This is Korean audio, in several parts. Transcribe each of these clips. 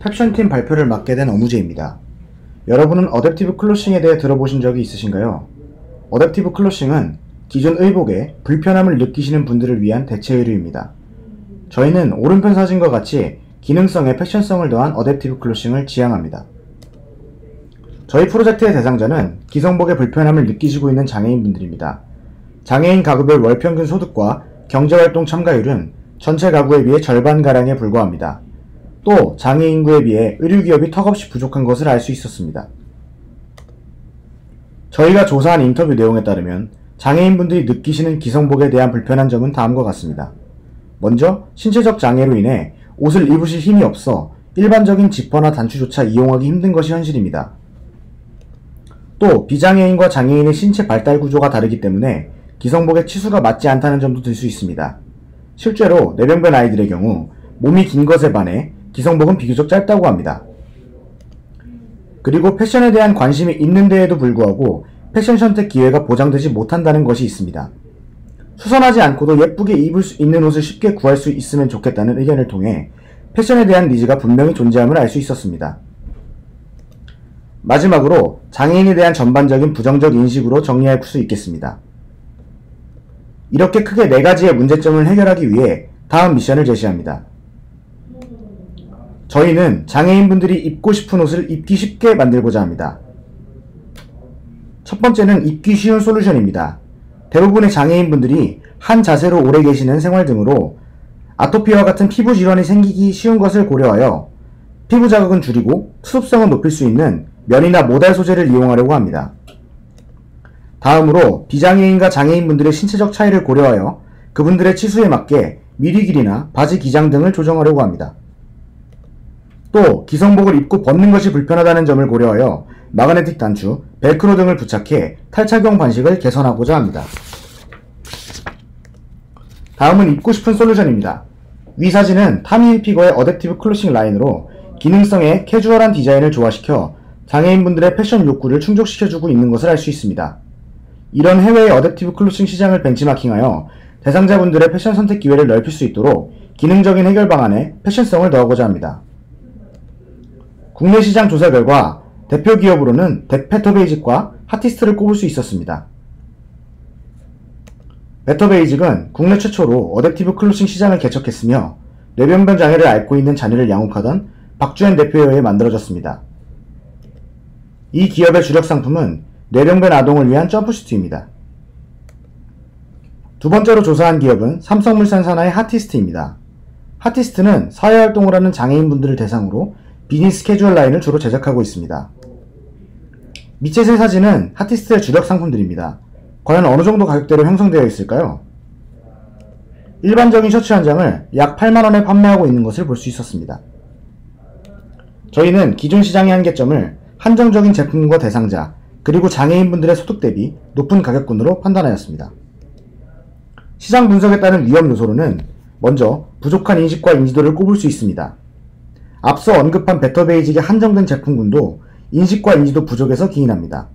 캡션팀 발표를 맡게 된 어무제입니다. 여러분은 어댑티브 클로싱에 대해 들어보신 적이 있으신가요? 어댑티브 클로싱은 기존 의복에 불편함을 느끼시는 분들을 위한 대체 의류입니다. 저희는 오른편 사진과 같이 기능성에 패션성을 더한 어댑티브 클로싱을 지향합니다. 저희 프로젝트의 대상자는 기성복에 불편함을 느끼시고 있는 장애인분들입니다. 장애인 가구별 월평균 소득과 경제활동 참가율은 전체 가구에 비해 절반가량에 불과합니다. 또 장애 인구에 비해 의류기업이 턱없이 부족한 것을 알 수 있었습니다. 저희가 조사한 인터뷰 내용에 따르면 장애인분들이 느끼시는 기성복에 대한 불편한 점은 다음과 같습니다. 먼저 신체적 장애로 인해 옷을 입으실 힘이 없어 일반적인 지퍼나 단추조차 이용하기 힘든 것이 현실입니다. 또 비장애인과 장애인의 신체 발달 구조가 다르기 때문에 기성복의 치수가 맞지 않다는 점도 들 수 있습니다. 실제로 내병변 아이들의 경우 몸이 긴 것에 반해 기성복은 비교적 짧다고 합니다. 그리고 패션에 대한 관심이 있는 데에도 불구하고 패션 선택 기회가 보장되지 못한다는 것이 있습니다. 수선하지 않고도 예쁘게 입을 수 있는 옷을 쉽게 구할 수 있으면 좋겠다는 의견을 통해 패션에 대한 니즈가 분명히 존재함을 알 수 있었습니다. 마지막으로 장애인에 대한 전반적인 부정적 인식으로 정리할 수 있겠습니다. 이렇게 크게 4가지의 문제점을 해결하기 위해 다음 미션을 제시합니다. 저희는 장애인분들이 입고 싶은 옷을 입기 쉽게 만들고자 합니다. 첫 번째는 입기 쉬운 솔루션입니다. 대부분의 장애인분들이 한 자세로 오래 계시는 생활 등으로 아토피와 같은 피부 질환이 생기기 쉬운 것을 고려하여 피부 자극은 줄이고 수습성을 높일 수 있는 면이나 모달 소재를 이용하려고 합니다. 다음으로 비장애인과 장애인분들의 신체적 차이를 고려하여 그분들의 치수에 맞게 미리 길이나 바지 기장 등을 조정하려고 합니다. 또 기성복을 입고 벗는 것이 불편하다는 점을 고려하여 마그네틱 단추, 벨크로 등을 부착해 탈착용 방식을 개선하고자 합니다. 다음은 입고 싶은 솔루션입니다. 위 사진은 타미 힐피거의 어댑티브 클로싱 라인으로 기능성의 캐주얼한 디자인을 조화시켜 장애인분들의 패션 욕구를 충족시켜주고 있는 것을 알 수 있습니다. 이런 해외의 어댑티브 클로싱 시장을 벤치마킹하여 대상자분들의 패션 선택 기회를 넓힐 수 있도록 기능적인 해결 방안에 패션성을 더하고자 합니다. 국내 시장 조사 결과 대표 기업으로는 베터베이직과 하티스트를 꼽을 수 있었습니다. 베터베이직은 국내 최초로 어댑티브 클로싱 시장을 개척했으며 뇌변변 장애를 앓고 있는 자녀를 양육하던 박주현 대표에 의해 만들어졌습니다. 이 기업의 주력 상품은 뇌병변 아동을 위한 점프슈트입니다. 두 번째로 조사한 기업은 삼성물산 산하의 하티스트입니다. 하티스트는 사회활동을 하는 장애인분들을 대상으로 비즈니스 캐주얼 라인을 주로 제작하고 있습니다. 밑의 세 사진은 하티스트의 주력 상품들입니다. 과연 어느 정도 가격대로 형성되어 있을까요? 일반적인 셔츠 한 장을 약 8만원에 판매하고 있는 것을 볼 수 있었습니다. 저희는 기존 시장의 한계점을 한정적인 제품과 대상자, 그리고 장애인분들의 소득 대비 높은 가격군으로 판단하였습니다. 시장 분석에 따른 위험 요소로는 먼저 부족한 인식과 인지도를 꼽을 수 있습니다. 앞서 언급한 베터베이직의 한정된 제품군도 인식과 인지도 부족에서 기인합니다.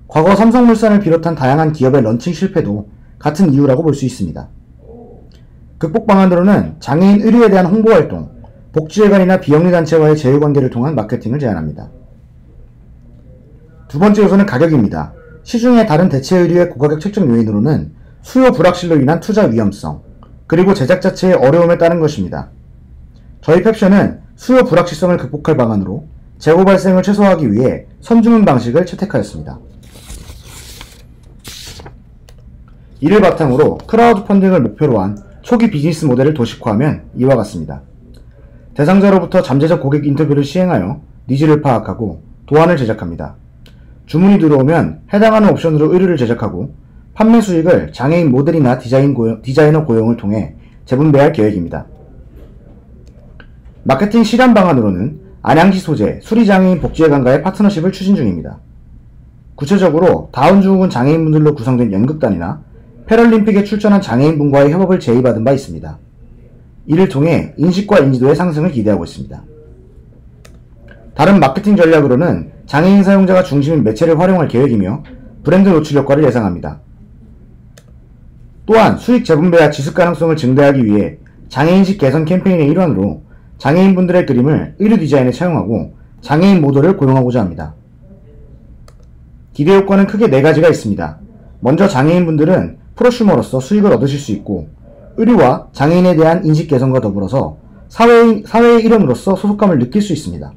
과거 삼성물산을 비롯한 다양한 기업의 런칭 실패도 같은 이유라고 볼 수 있습니다. 극복 방안으로는 장애인 의료에 대한 홍보활동, 복지회관이나 비영리단체와의 제휴관계를 통한 마케팅을 제안합니다. 두 번째 요소는 가격입니다. 시중의 다른 대체 의류의 고가격 책정 요인으로는 수요 불확실로 인한 투자 위험성, 그리고 제작 자체의 어려움에 따른 것입니다. 저희 펩션은 수요 불확실성을 극복할 방안으로 재고 발생을 최소화하기 위해 선주문 방식을 채택하였습니다. 이를 바탕으로 크라우드 펀딩을 목표로 한 초기 비즈니스 모델을 도식화하면 이와 같습니다. 대상자로부터 잠재적 고객 인터뷰를 시행하여 니즈를 파악하고 도안을 제작합니다. 주문이 들어오면 해당하는 옵션으로 의류를 제작하고 판매 수익을 장애인 모델이나 디자이너 고용을 통해 재분배할 계획입니다. 마케팅 실현 방안으로는 안양시 소재 수리장애인 복지회관과의 파트너십을 추진 중입니다. 구체적으로 다운증후군 장애인분들로 구성된 연극단이나 패럴림픽에 출전한 장애인분과의 협업을 제의받은 바 있습니다. 이를 통해 인식과 인지도의 상승을 기대하고 있습니다. 다른 마케팅 전략으로는 장애인 사용자가 중심인 매체를 활용할 계획이며 브랜드 노출 효과를 예상합니다. 또한 수익 재분배와 지속 가능성을 증대하기 위해 장애인식 개선 캠페인의 일환으로 장애인분들의 그림을 의류 디자인에 차용하고 장애인 모델을 고용하고자 합니다. 기대 효과는 크게 4가지가 있습니다. 먼저 장애인분들은 프로슈머로서 수익을 얻으실 수 있고, 의류와 장애인에 대한 인식 개선과 더불어서 사회의 일원으로서 소속감을 느낄 수 있습니다.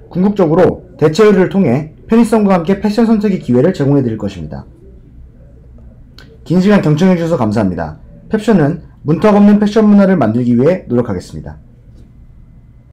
궁극적으로 대체 의류를 통해 편의성과 함께 패션 선택의 기회를 제공해 드릴 것입니다. 긴 시간 경청해 주셔서 감사합니다. 펩션은 문턱 없는 패션 문화를 만들기 위해 노력하겠습니다.